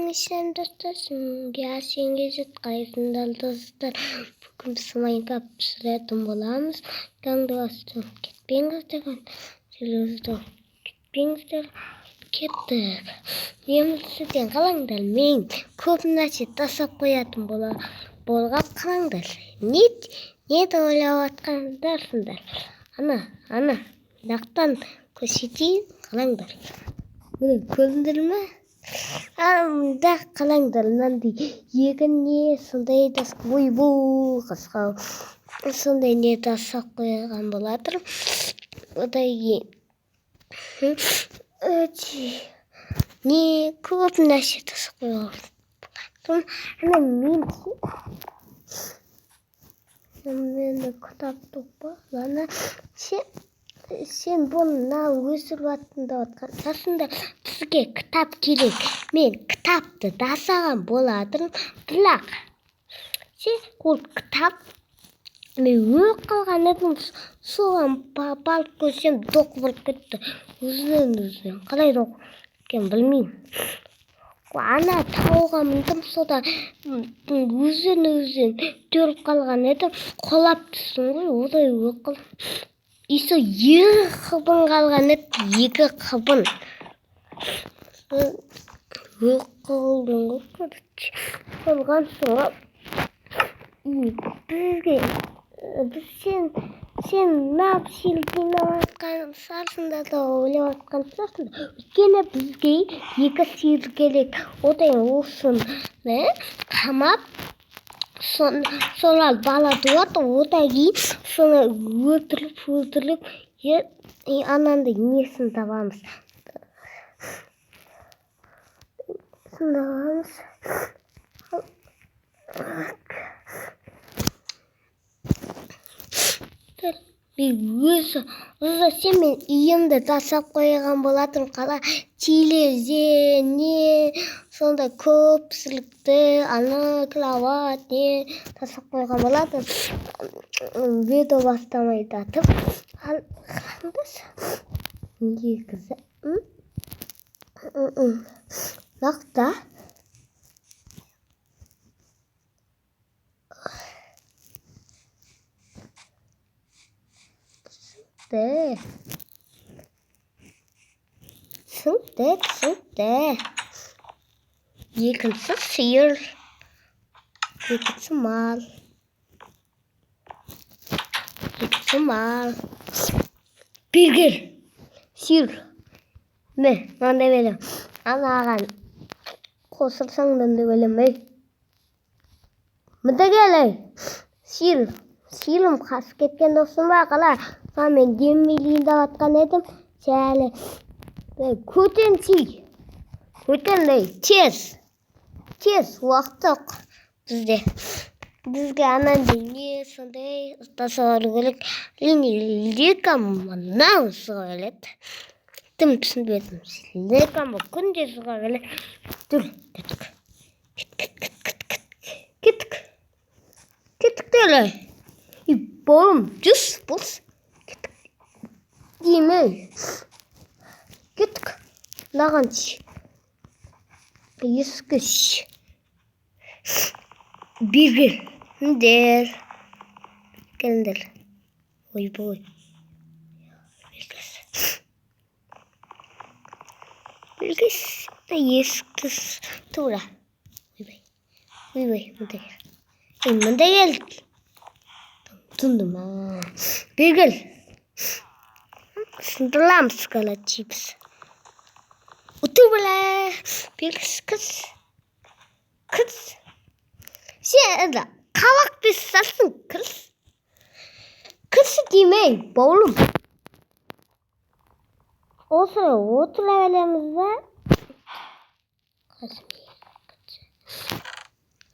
işlem dostlar. Gelsin qayısındalı dostlar. Bugün biz Minecraft pişirетін боламыз. Таңдауастан кетпеңіздер. Телевизордан кетпеңіздер. Кеттік. Немізден қалаңдар. Мен көп нәрсе тастап қоятын болғап қалаңдар. Не деп ойлап жатқандарсыңдар? Ана, жақтан көрсетейін, қалаңдар. Міне көрдіңдер ме? Да қалаңдар, мынандай егін не сондай да ойбу қысқа сондай не тастап қойған болатыр. Одан кейін не көп нәрсе тастап қойған болатыр. Ана мен кітапты ба? Ана сен бұны өсіріп жатқан жасында бізге кітап керек. Мен кітапты дасаған боладым. Бірақ сен ол кітап мен өліп қалған едім. Соған барып көрсем доқ болып кетті. Өзінен қалай доқ екенін білмеймін. Ана тауға міндім, сода өзін төріп қалған едім. Қолап түстім ғой, одай өліп қалдым. Исо екі қыбын қалған еді, екі қыбын. Өліп қалдым ғой, көрдік. Қалған соң сен нап селден алатқан сарсында да ойлап атқан сарсында. Өйткені бізге екі сиыр керек. Одан олсын қамап, солар бала туады, одан кейін соны өлтіріп, анандай несін табамыз. Өзі сен мен үйімді тасап қойған болатын қала телевизия не сондай көпшілікті ана кровать не тасап қойған болатын. Видео бастамай татып негізі лақта түсінді. Екінші сиыр, екінші мал. Біргіл, сиыр. Мынандай белем. Анаған қосырсаң мындай белем. Мында келей. Сиырым қасып кеткен досым ба қала. Мен деммейлейінді атқан едім. Сәлі. Көтенсей. Тез. Уақыттық бізге анандай не сондай ұстасалары керек. Лекам мұнан сұға келеді. Тым түсінбедім. Лекам бұл күнде сұға келеді. Дүр, кеттік дәлі. Болым, жүз бұлс. Деймей. Кеттік. Лаған ескіш. Біргілдер. Ойбой. Біргіс. Ескіс. Тура. Ойбой. Мында келді. Тұндым. Біргіл. Сындыламыз қала чипс. Ұты бұла. Біргіс қыз. Сен қабақ бес салсың қыз. Кысы демей, баулым. Осы отыра әлеміз ба?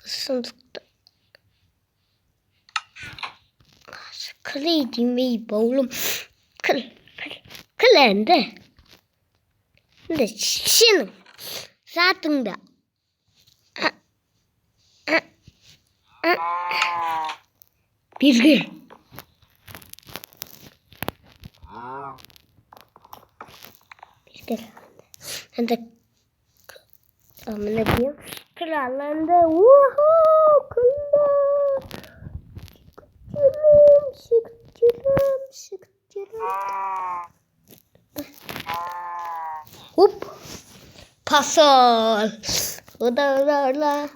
Сындықты. Кілей демей, баулым. Кіл әнді. Сенің затыңда. Біргіл. Ama ne diyeyim? Krallandı. Vuhu! Kral! Şıkçırım. Hop. Pasol. Oda.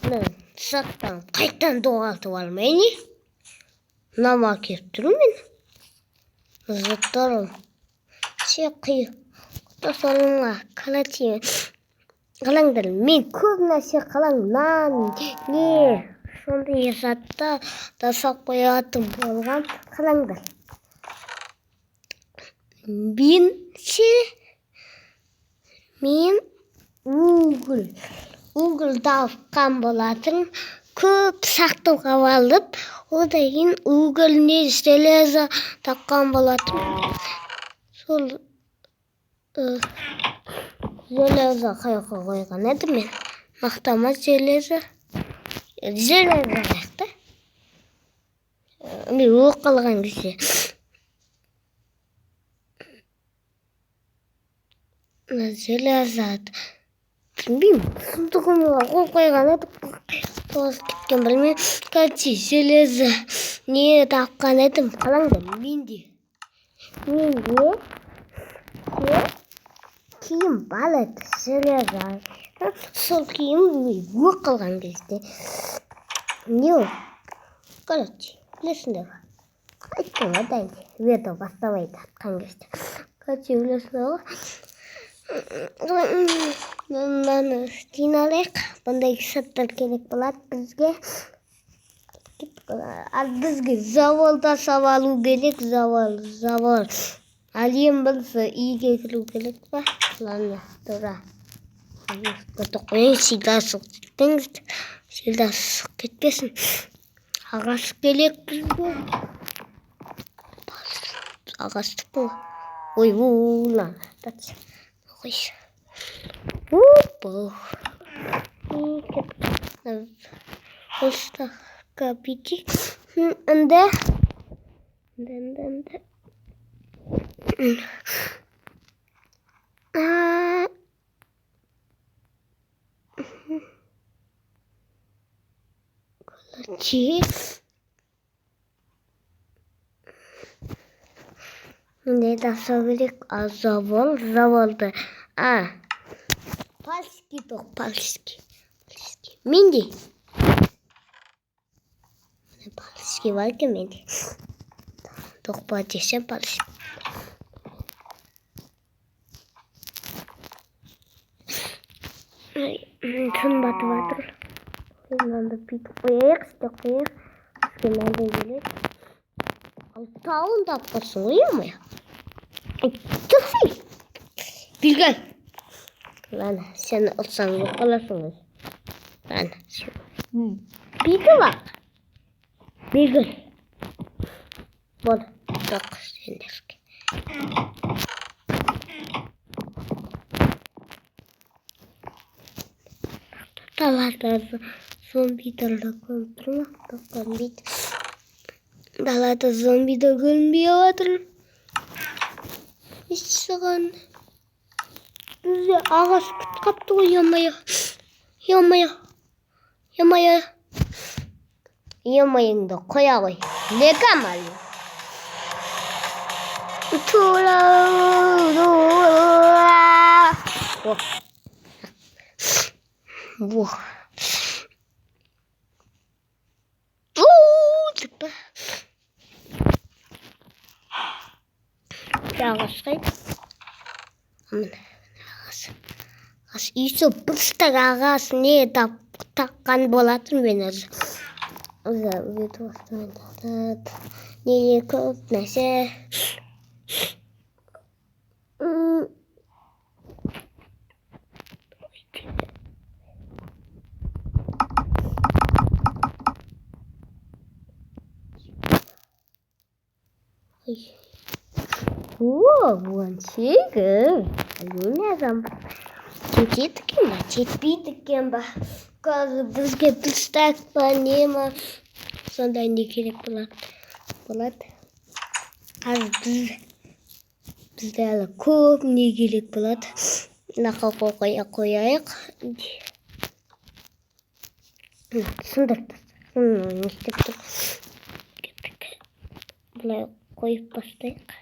Ne? Saktan kayıttan doğaltı var mı? Ne bak yaptırım ben? Zıtlarım. Şakıyı. Da sonuna kalatayım. Kalandır. Men көп нәрсе қалаңнан. Не? Сондай затта да сақпаятын болған қалаңдар. Мен угол тапқан болатын. Көп сақтауға алып, одан кейін угольне железо тапқан болатын. Сол железо қайыққа қойған едім мен. Мақтама железо. Железо қайықта. Мен оқылған кезде. Железо. Білмеймін. Сұмдығымға қол қойған едім. Тоғыз кеткен білмеймін. Кәтсе железо. Не тапқан едім. Қалаңдар. Менде. Киім балет железо. Сол киім оқылған кезде. Не ол? Короче, білесіңдер. Айттым одан видео бастамайды атқан кезде. Короче, білесіңдер. Мынаны жиналайық. Бұндай сәттер керек болады бізге. Бізге завалда савалу керек. Завал. Әлем білсе үйге кіру керек па? Ладно, тұра. Көті қойын, сида сұқ кетпеңіздер. Сида сұқ кетпесін. Ағасы келек бізге. Ағасы бұл. Ой, лан. Қойшы. Опа. Осы капики. Үнді. Короче. Не тапса керек? Завалды. Пальски тоқ, пальски. Менде. Пальски бар ке менде. Тоқ ба десем пальски. Күн батып жатыр. Мынаны бүйтіп қояйық, істеп қояйық. Бізге мынандай келеді. Ал тауын тапқансың ғой, ма? Тұқсай. Білген. Лана, сені ұлсаң қаласың ғой. Лана, бүйтіп бақ. Білген. Бол, тоқ сендерге. Далада зомбидерді көріп тұрмақ. Көрінбейді. Далада зомбидер көрінбей жатыр. Ешсіған. Бізде ағасы күт қапты ғой, Емайыңды қоя ғой. Лекам әлі. Во. Тіпі. Ағасы қайды. Ағасы. Үйсі бұлстық ағасы не таққан болатын мен өзі. Не көп нәрсе. Вон шегір. Әліне азам. Жетеді кен ба, жетпейді кен ба. Қазір бізге пістак па, не ма. Сондай не керек болады. Қазір Bizde hala көп не керек болады. Мынақа қояйық. Сындырып тастайық. Не істеп тұр? Бұлай қойып бастайық.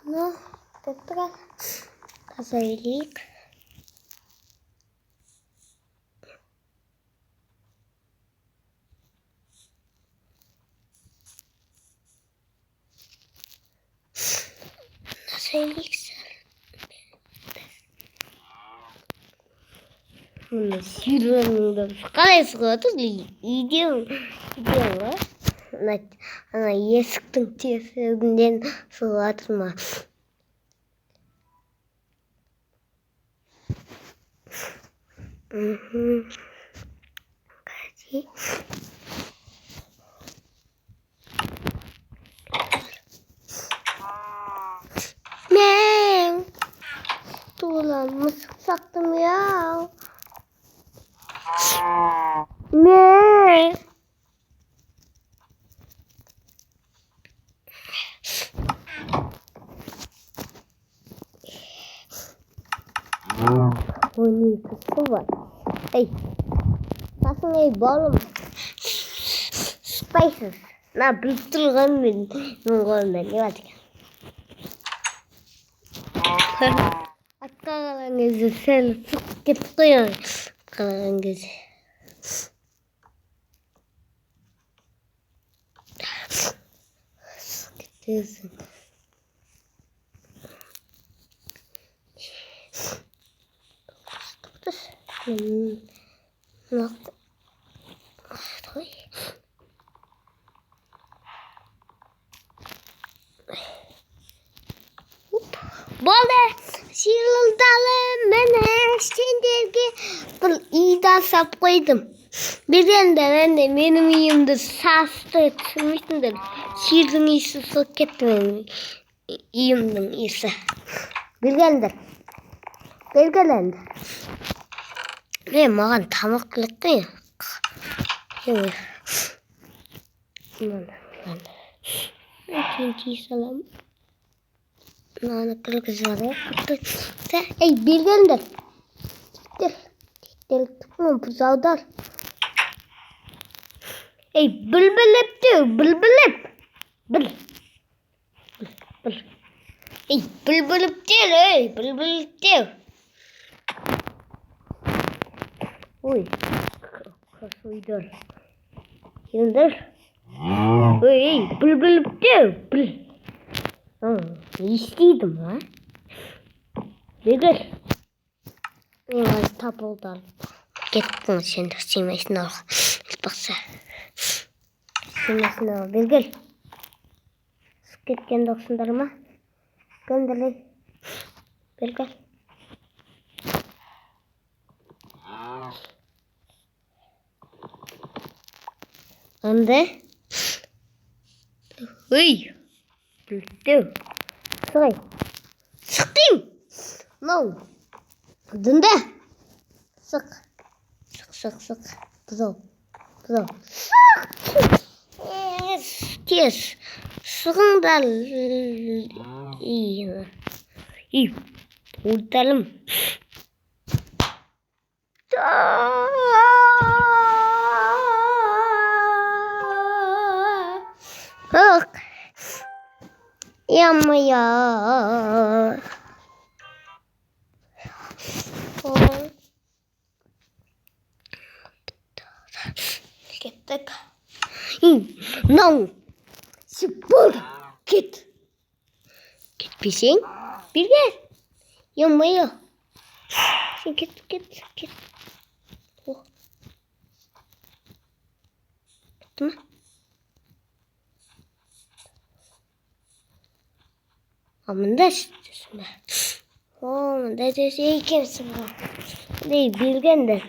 Ну, тепер тазайлік. Мұны сүйреудің қалай шығады? Идең ба? Ана есіктің тесігінен шығады ма? Қази. Мен туылам мысық сақтым я. Мен Ой, какой var. Ey. Nasıl ey balım? Spices. Na büyütülgen benim golümden. Ne var ki? Kalan gözü sen sık gitti. Kalan gözü. Sık gitti. Болды шырылдалым міне сендерге бұл үйді асап қойдым. Білгендер әнде менің үйімді састы түсірмейтіндер. Ширдің иісі шығып кетті менің үйімнің иісі. Білгендер. Маған тамақ керек қой. Кейін салам. Мынаны кіргізіп алайық. Ей, білгендер. Тіктеліктің бұзаудар. Ей, білбіліп. Ей, білбіліп. Ой, қасойдар. Келдер. Ой, білбіліп. Ne isteydim ha? Bilgir. Ben tap oldu. Gittim sen de silmesini al. Baksa. Silmesini al. Bilgir. Gitken doksunlarıma. Gönderler. Bilgir. Ande. Uy. Bildim. Sıktım. No. Dünde. Sık. Buzov. Tez. Sıkın İyi. Vurdalım. Bak. Yanmıyor. Gittik. No. Spor. Git. Git peşin. Bir gel. Yanmıyor. Git. Oh. Gitti mi? Ama da istiyorsun be. Ama da şey kimsin bu? Değil bilgen de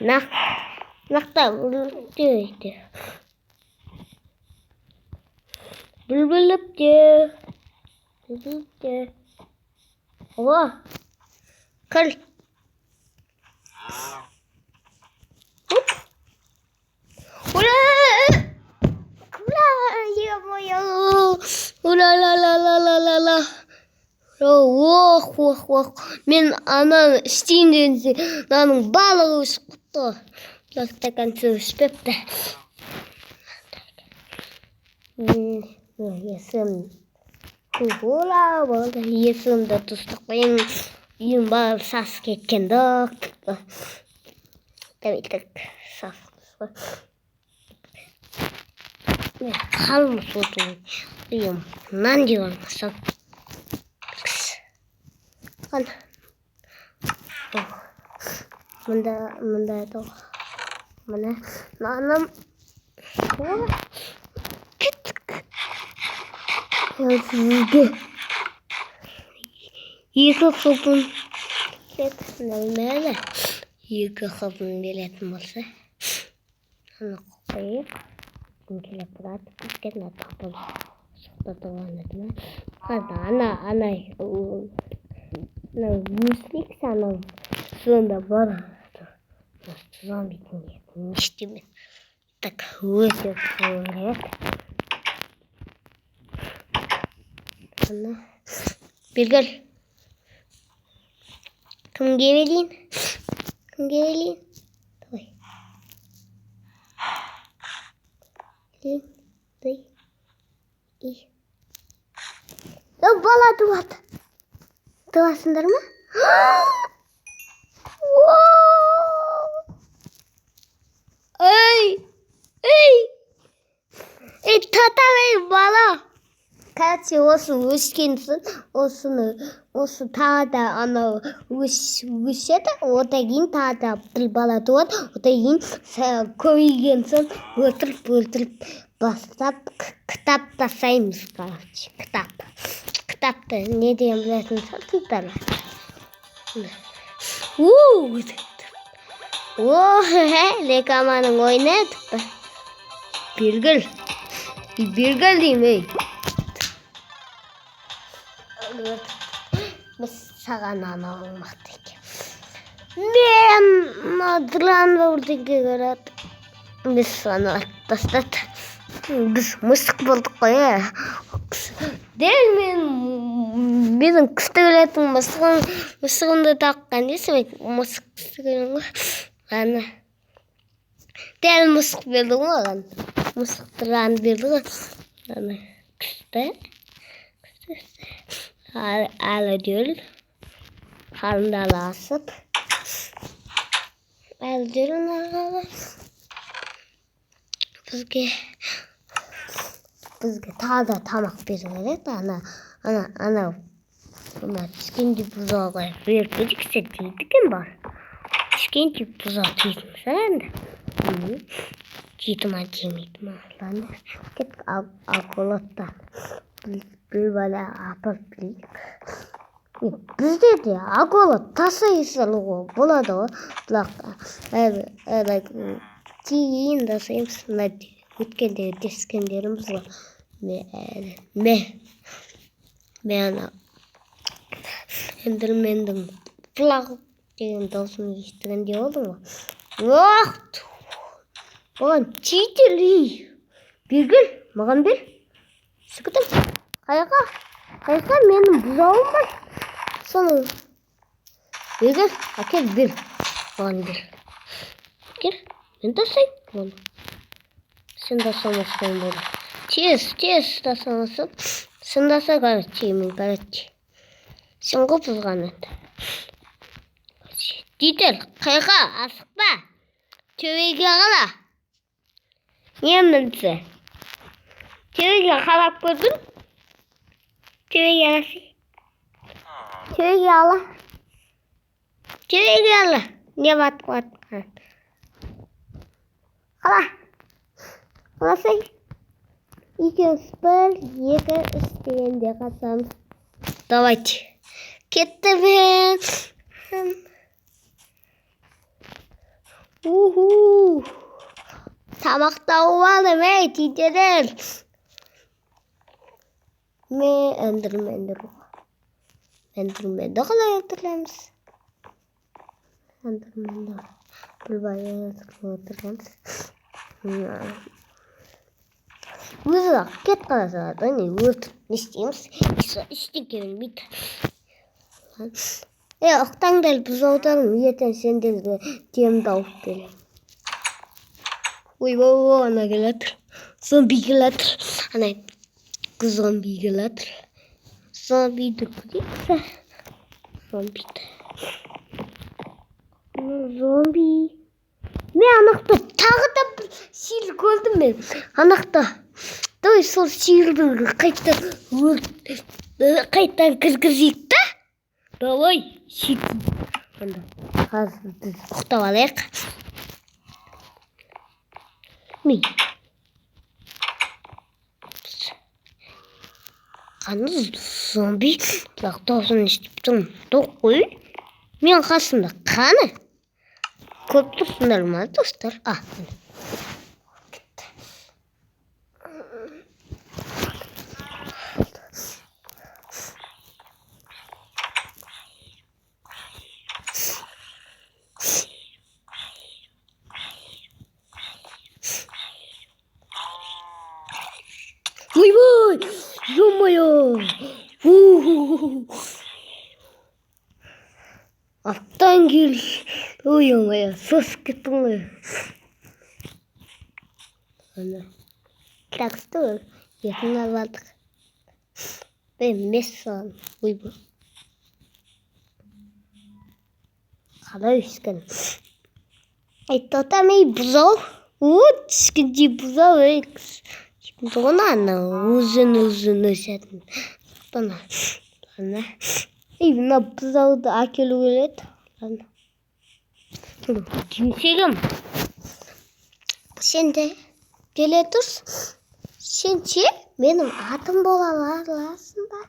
nakta diyor. Bülbülüp diyor. Oh. Kal. Hop. Ula. Ula. Wah. Men ana isteyince nanın balığı sıkıntı. Laktakan sıkıntı. Yesim. Ula boldu. Yesim de tustuk benim. Yum bal sas ketken dok. Tabii sas. Kalmış oldum. Yum. Nan diyormuşsun. Kan. Manda to. Mana nanam. Екі қылпын нәлмәлі. Екі қылпын белетін болса. Аны қойып. Келіп тұрады. Кеткен атқыл. Сұқтатылған әдімі. Ана. Müslik sanırım. Sonunda var. Zombi işte mi? Tak hızlı koyuyor. Ana. Bir gel. Kim gelin? Toy. Toy. İyi. Ya bala duvat. Duasındır mı? Ey! Tata ve bala. Kaç olsun üşkinsin. Olsun tada ana üşede. O da yin tada bala duvat. O da yin koyuyorsun. Ötürüp bastap kitap da saymış kardeş. Kitapta ne diyeyim bilirsin satırlar. Lekamanın oynadık da. Bir gül diyeyim ey. Biz sağan ana olmaktık. Ben adıran vurduk göre. Biz sana bastadı. Biz mısık bulduk ya. Değil mi? Bizim kıstığılatın mısığını da takkan değilsin. Mısık kıstığını. Yani. Değil mısık bildim o. Mısık duran bildim. Yani kıstı. Hala diyor. Karnında lasıp. Hala diyor. Bizge taze tamak verirler de ana çıkınca buzağa bir gıcık setiydi kim var? Çıkınca buzağa gittim sen de. Gittim lan. Git alkolottan. Bir böyle apır bilik. Bizde de alkolot tasayısalı o. Bula da o. Öyle çiğin de sayımsınlar diye. Bütkenleri, deskenlerimiz var. Ben Enderman'ın plak деген даусын естігенде oldu mu? Оған читили. Маған бер. Sıkıntım. Қайқа менің бұзауым бар. Соны Birgül, әкел бер. Маған бер. Кел, мен тасайын оны. Sen de sanırsın bunu. Тез тасыңысып, сындаса короче. Сыңғы бұзған еді. Дейтел, қайға, асықпа. Төбеге қала. Не мінсі? Төбеге қалап көрдің? Төбеге аласы. Төбеге ала. Төбеге ала. Не батқан? Қала. Қаласай. Екеуміз бір, екі істегенде қатамыз. Давайте. Кетті мен. Тамақтауып алдым, титерер. Мен эндерменді қалай отырамыз? Эндерменді білбай отырамыз. Өзі кет қаласа да, не істейміз? Ештеңке білмейді. Оқтаңдал бұзаударым, ертең сендерге темді алып келем. Ой, ана келатыр. Зомби келатыр. Ана зомби келатыр. Зомбиді көрейіксі. Зомби. Мен анақта тағы да бір сиыр көрдім мен. Анақта. Давай сол сиырды қайттан кіргізейік та. Давай, шеки. Қазір біз ұқтап алайық. Мен. Қаны зомби лақтаусын іштіптің. Тоқ қой. Мен қасында қаны. Көп тұрсындар ма, достар? Ой, ё-моё! Аттан кел. Ой, ё-моё, сос кеттің ғой. Так, стой. Етін албадық. Мен мес салам. Ой, бұл. Қалай өскен. Тота мей бұзау. Түскенде бұзау өйкіз. Оны ұзын өсетін. Мына бұзауды әкелу келеді. Демсегім. Сен де келе тұрс. Сен ше менің атым бола аласың ба?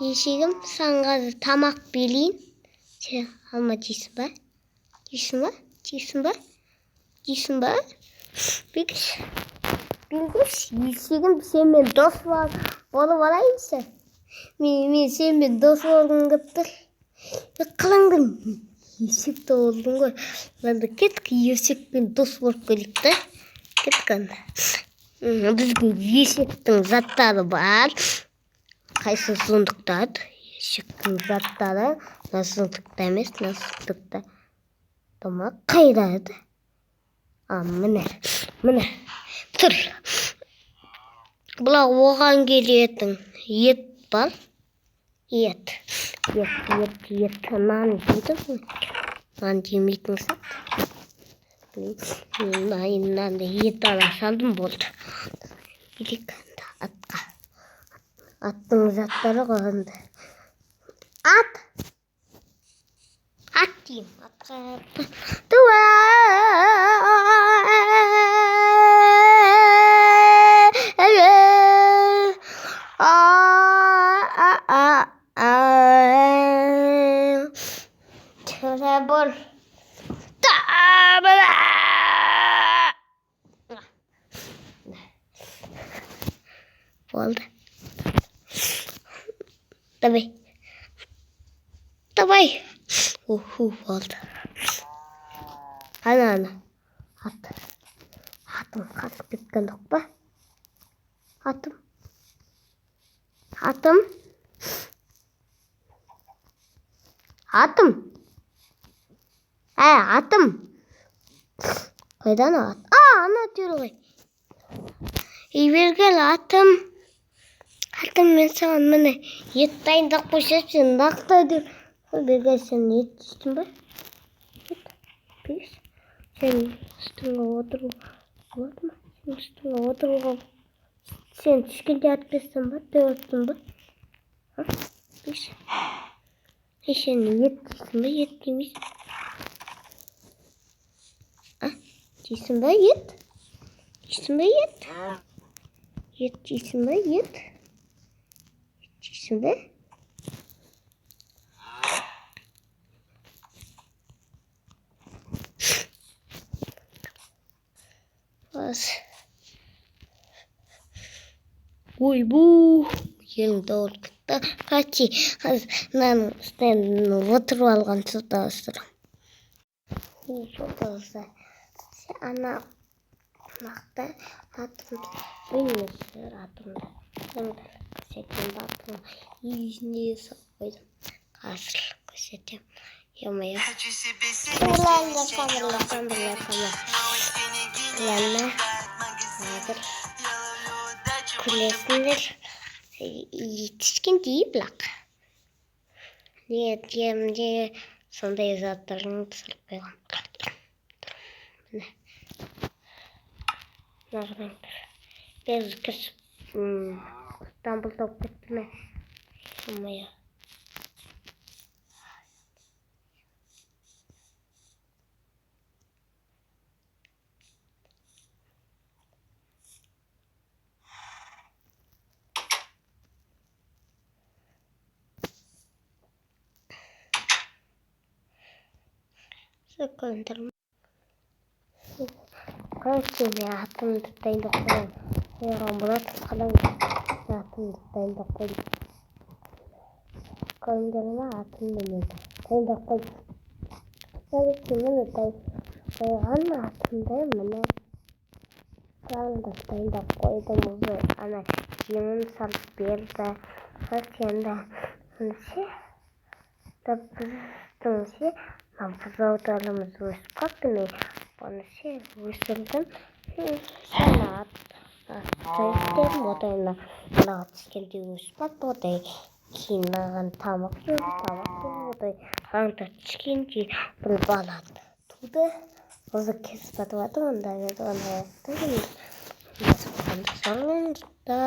Есегім, саған тамақ берейін. Сен алма дейсің ба? Дейсің ба? Бекіш, есегім, сен мен дос болып алайыншы. Мен сен мен дос болғың кеп тұр. Қалаңдың есекті болдың ғой. Ланды кеткі есекпен дос болып келік та. Кетканды. Біздің есектің заттары бар. Қайсы сондықтады. Есектің заттары насылдықта емес, насылдықта. Тома қайрады. Міне, тұр. Бұлақ оған келетін ет бар. Ет. Нан жейді. Нан жемейтін сат. Нанды ет ала салдым болды. Билік атқа. Аттың заттары қоғанды. Ат дейім. Атқа. Туа. Trebol. Oldu. Давай. Oldu. Ana. Atım kaçıp gitken yok ba? Atım. Atım. Қайдан ат? Ана тұр ғой. Ивергел атым. Атым мен саған міне ет дайындап қойсам, сен нақты деп. Ивергел сен ет істің ба? Пеш. Сен үстіңе отыруға болады ма? Сен үстіңе отыруға. Сен түшкенде атпайсың ба? Тұрсың ба? Пеш. Сен ет дейсің ба? Ет демейсің. Дейсің ба ет? Дейсің ба ет? Ет дейсің ба ет? Дейсің ба? Ойбу! Еліңді олқытта. Қачи, мынаның үстінен отырып алған сода ысырам. Сода ана мақта атымды білмесір атымды. Көрсетем атымды. Иісіне салып қойдым. Қазір көрсетем. Емайым. Ләнна. Қазір. Күлесіңдер. Етішкен дейіп лақ. Демде сондай заттарын түсіріп қойған. Міне. Нағынан без кірсіп Стамбулда оқып кетті ме? Шумая. Секундерім. Қаншыне атымды дайындап қойдым. Қойған болады. Қалай атымды дайындап қойдым. Қойымдарыма атымды дайындап қойдым. Міне қойған атымды міне дайындап қойдым. Ана жемін салып берді. Сенді біздің бұзаудалымыз өсіп қалды ме? Оны өсірдім. Сәл атайықтарым одайына түскенде өсіп қалды. Одай кейін маған тамақ берді. Одай аңда түскенде бір бала туды. Өзі кесіп атывады. Онда аяқтады. Сонда